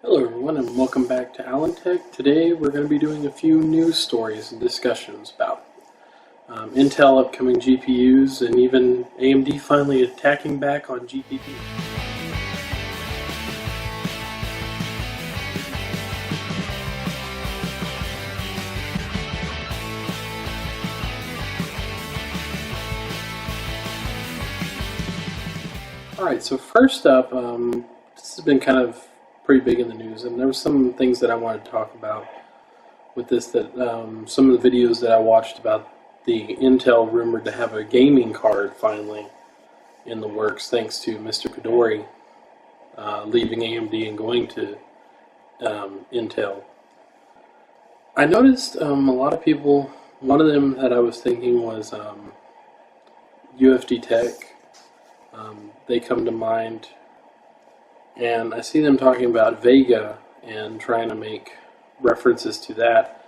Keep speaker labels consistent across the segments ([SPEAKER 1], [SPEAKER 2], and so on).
[SPEAKER 1] Hello everyone and welcome back to Allen Tech. Today we're going to be doing a few news stories and discussions about Intel upcoming GPUs and even AMD finally attacking back on GPP. Alright, so first up, this has been kind of pretty big in the news, and there were some things that I wanted to talk about with this, that some of the videos that I watched about the Intel rumored to have a gaming card finally in the works, thanks to Mr. Kadori leaving AMD and going to Intel. I noticed a lot of people, one of them that I was thinking was UFD Tech. They come to mind, and I see them talking about Vega and trying to make references to that.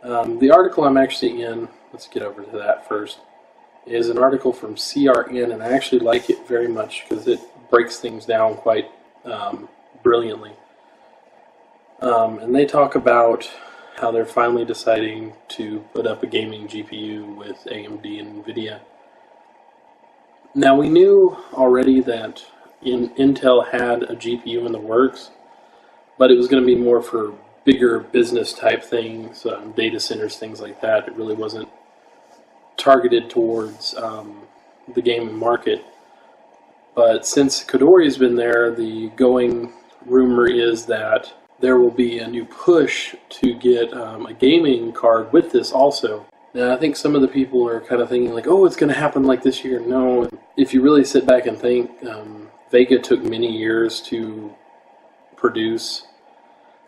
[SPEAKER 1] The article I'm actually in, let's get over to that first, is an article from CRN, and I actually like it very much because it breaks things down quite brilliantly. And they talk about how they're finally deciding to put up a gaming GPU with AMD and NVIDIA. Now, we knew already that Intel had a GPU in the works, but it was going to be more for bigger business type things, data centers, things like that. It really wasn't targeted towards the gaming market. But since Kadori has been there, the going rumor is that there will be a new push to get a gaming card with this also. Now, I think some of the people are kind of thinking like, oh, it's going to happen like this year. No, if you really sit back and think, Vega took many years to produce.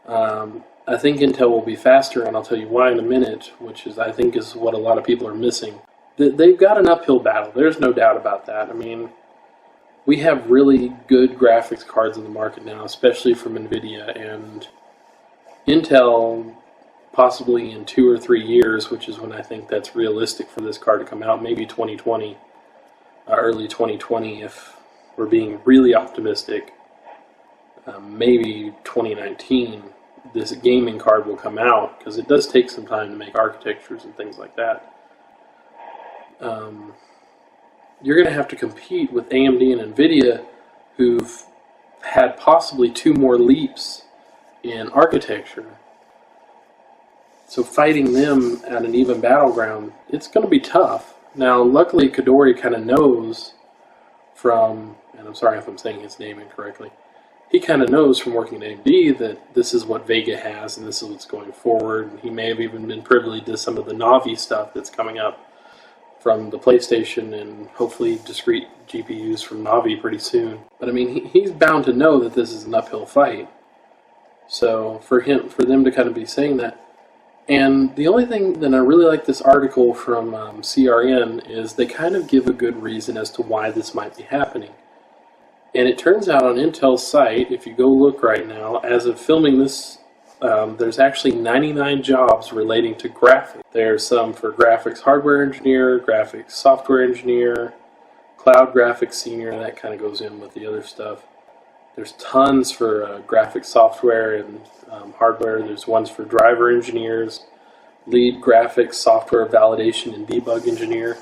[SPEAKER 1] I think Intel will be faster, and I'll tell you why in a minute, which is, I think, is what a lot of people are missing. They've got an uphill battle. There's no doubt about that. I mean, we have really good graphics cards in the market now, especially from NVIDIA, and Intel, possibly in 2 or 3 years, which is when I think that's realistic for this card to come out, maybe 2020, early 2020 if we're being really optimistic, maybe 2019, this gaming card will come out, because it does take some time to make architectures and things like that. You're going to have to compete with AMD and NVIDIA, who've had possibly 2 more leaps in architecture. So fighting them at an even battleground, it's going to be tough. Now, luckily, Kadori kind of knows from, and I'm sorry if I'm saying his name incorrectly, he kind of knows from working at AMD that this is what Vega has and this is what's going forward. And he may have even been privy to some of the Navi stuff that's coming up from the PlayStation and hopefully discrete GPUs from Navi pretty soon. But I mean, he's bound to know that this is an uphill fight. So for them to kind of be saying that. And the only thing that I really like this article from CRN is they kind of give a good reason as to why this might be happening. And it turns out on Intel's site, if you go look right now, as of filming this, there's actually 99 jobs relating to graphics. There's some for graphics hardware engineer, graphics software engineer, cloud graphics senior, and that kind of goes in with the other stuff. There's tons for graphics software and hardware. There's ones for driver engineers, lead graphics software validation and debug engineer.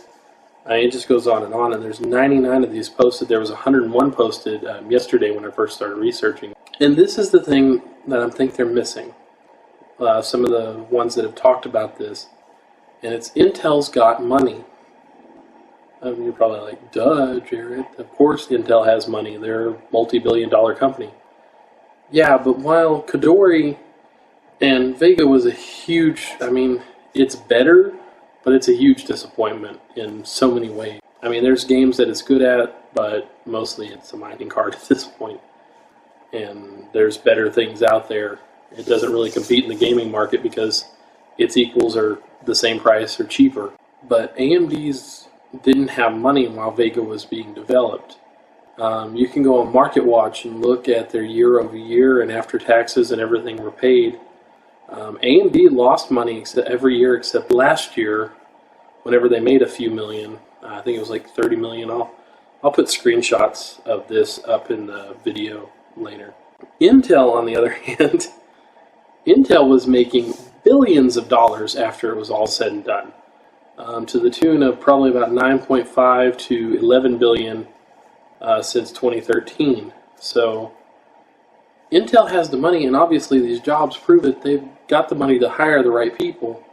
[SPEAKER 1] It just goes on, and there's 99 of these posted. There was 101 posted yesterday when I first started researching. And this is the thing that I think they're missing. Some of the ones that have talked about this, and it's Intel's got money. You're probably like, duh, Jared. Of course Intel has money. They're a multi-billion-dollar company. Yeah, but while Kadori and Vega was a huge, I mean, it's better, but it's a huge disappointment in so many ways. I mean, there's games that it's good at, but mostly it's a mining card at this point. And there's better things out there. It doesn't really compete in the gaming market because its equals are the same price or cheaper. But AMD's didn't have money while Vega was being developed. You can go on Market Watch and look at their year over year, and after taxes and everything were paid, AMD lost money every year except last year, whenever they made a few million. I think it was like 30 million. I'll put screenshots of this up in the video later. Intel, on the other hand, Intel was making billions of dollars after it was all said and done, to the tune of probably about 9.5 to 11 billion since 2013. So Intel has the money, and obviously these jobs prove it. They've got the money to hire the right people.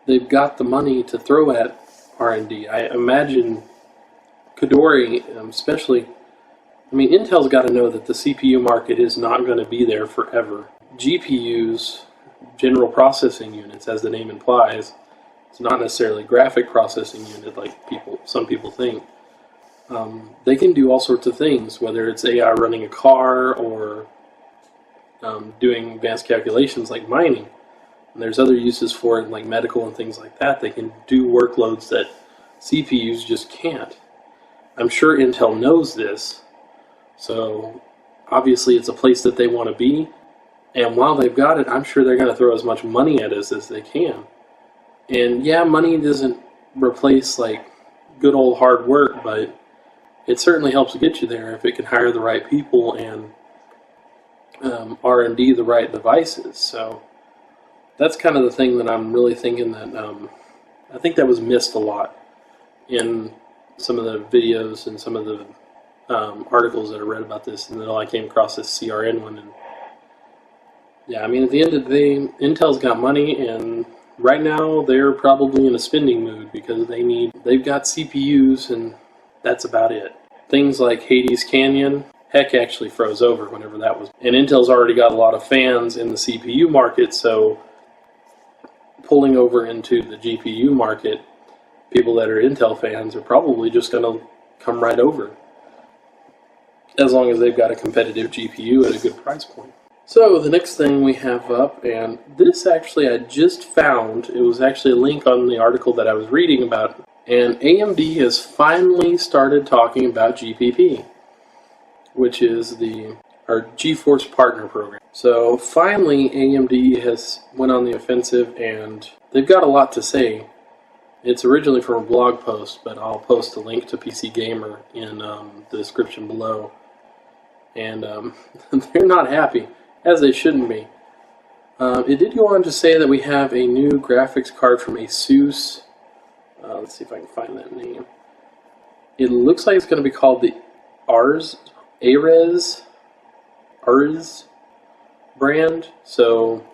[SPEAKER 1] They've got the money to throw at R&D. I imagine Kadori, especially, I mean, Intel's got to know that the CPU market is not going to be there forever. GPUs, general processing units, as the name implies, it's not necessarily graphic processing unit like some people think. They can do all sorts of things, whether it's AI running a car or doing advanced calculations like mining. And there's other uses for it, like medical and things like that. They can do workloads that CPUs just can't. I'm sure Intel knows this, so obviously it's a place that they want to be. And while they've got it, I'm sure they're going to throw as much money at us as they can. And yeah, money doesn't replace like good old hard work, but it certainly helps get you there if it can hire the right people and R&D the right devices. So that's kind of the thing that I'm really thinking that I think that was missed a lot in some of the videos and some of the articles that I read about this, and then I came across this CRN one. And yeah, I mean, at the end of the day, Intel's got money, and right now they're probably in a spending mood because they've got CPUs, and that's about it. Things like Hades Canyon, heck, actually froze over whenever that was. And Intel's already got a lot of fans in the CPU market, so pulling over into the GPU market, people that are Intel fans are probably just going to come right over, as long as they've got a competitive GPU at a good price point. So the next thing we have up, and this actually I just found, it was actually a link on the article that I was reading about, and AMD has finally started talking about GPP, which is our GeForce Partner Program. So finally AMD has went on the offensive, and they've got a lot to say. It's originally from a blog post, but I'll post a link to PC Gamer in the description below. And they're not happy, as they shouldn't be. It did go on to say that we have a new graphics card from ASUS. Let's see if I can find that name. It looks like it's going to be called the ARES brand. So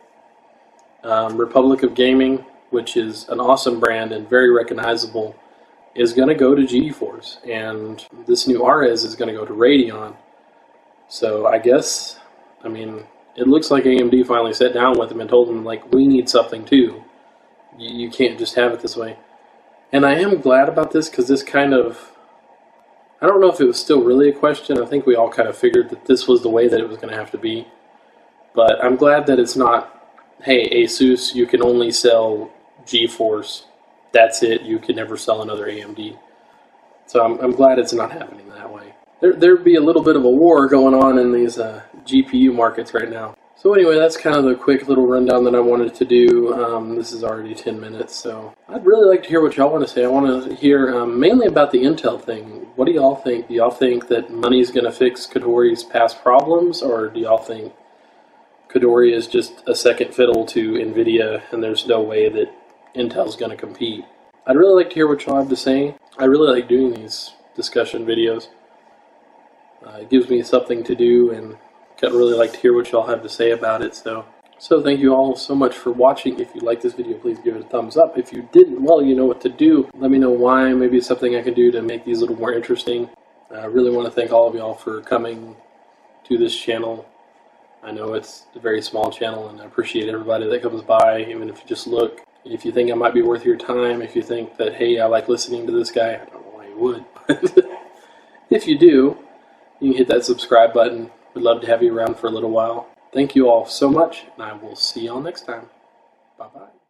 [SPEAKER 1] Republic of Gaming, which is an awesome brand and very recognizable, is going to go to GeForce, and this new ARES is going to go to Radeon. So I guess, I mean, it looks like AMD finally sat down with them and told them, like, we need something too. You can't just have it this way. And I am glad about this, because this kind of, I don't know if it was still really a question. I think we all kind of figured that this was the way that it was going to have to be. But I'm glad that it's not, hey, ASUS, you can only sell GeForce. That's it. You can never sell another AMD. So I'm glad it's not happening that way. There'd be a little bit of a war going on in these GPU markets right now. So anyway, that's kind of the quick little rundown that I wanted to do. This is already 10 minutes, so I'd really like to hear what y'all want to say. I want to hear mainly about the Intel thing. What do y'all think? Do y'all think that money's going to fix Kadori's past problems, or do y'all think Kadori is just a second fiddle to NVIDIA and there's no way that Intel's going to compete? I'd really like to hear what y'all have to say. I really like doing these discussion videos. It gives me something to do, and I'd really like to hear what y'all have to say about it. So thank you all so much for watching. If you liked this video, please give it a thumbs up. If you didn't, well, you know what to do. Let me know why. Maybe it's something I can do to make these a little more interesting. I really want to thank all of y'all for coming to this channel. I know it's a very small channel, and I appreciate everybody that comes by, even if you just look. If you think I might be worth your time, if you think that, hey, I like listening to this guy, I don't know why you would, but if you do, you can hit that subscribe button. We'd love to have you around for a little while. Thank you all so much, and I will see y'all next time. Bye-bye.